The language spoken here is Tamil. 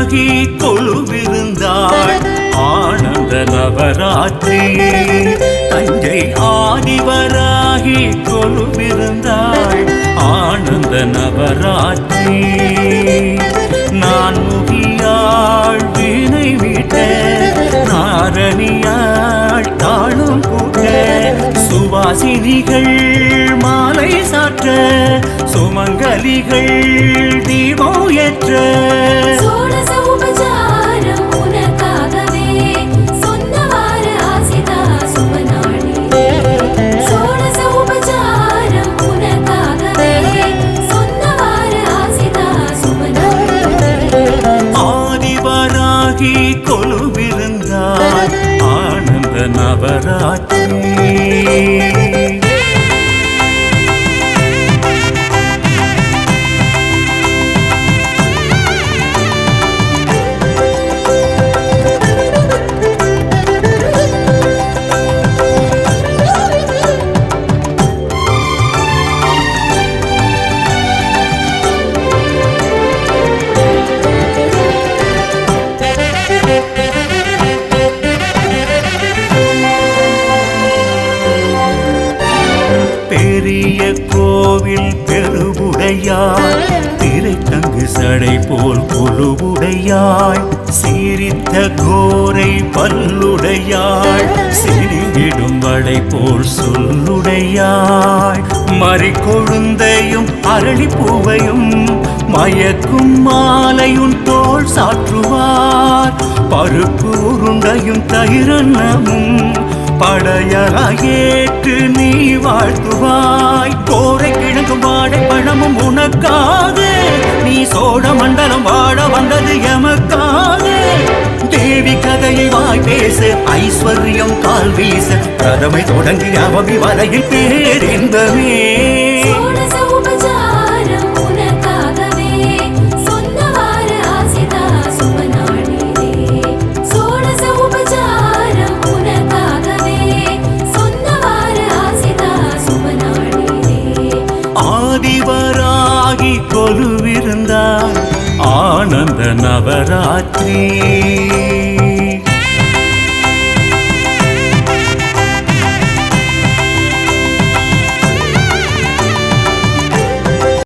ஆதிவராகி கொலுவிருந்தாள் ஆனந்த நவராத்திரி. தஞ்சை ஆதிவராகி கொலுவிருந்தாள் ஆனந்த நவராத்திரி. நான் முகியாள் வீணை மீட்ட நாரணியாள் தாளும் கூட்ட சுவாசினிகள் மாலை சாற்ற சுமங்கலிகள் தீபம் ஏற்ற ஆதிவராகி கொலுவிருந்தாள் ஆனந்த நவராத்திரி. பெரிய கோவில் பெருவுடையாய் திரைத்தங்கு சடை போல் கொலுவுடையாய் சீரித்த கோரை பல்லுடையாய் சிறிவிடும் வடை போல் சொல்லுடையாய் மறிக்கொழுந்தையும் அரளிப்பூவையும் மயக்கும் மாலையும் தோள் சாற்றுவார் பருப்பு உருண்டையும் தயிரன்னமும் படையலாயேற்று நீ வாழ்த்துவாய். கோரை கிழங்கும் வாடை பழமும் உனக்காக நீ சோழ மண்டலம் வாழ வந்தது எமக்காக. தேவி கதையை வாய் பேச ஐஸ்வர்யம் கால் வீச பிரதமை தொடங்கி அவமி வரையில் பேரின்பமே. ஆதிவராகி கொலுவிருந்தாள் ஆனந்த நவராத்திரி.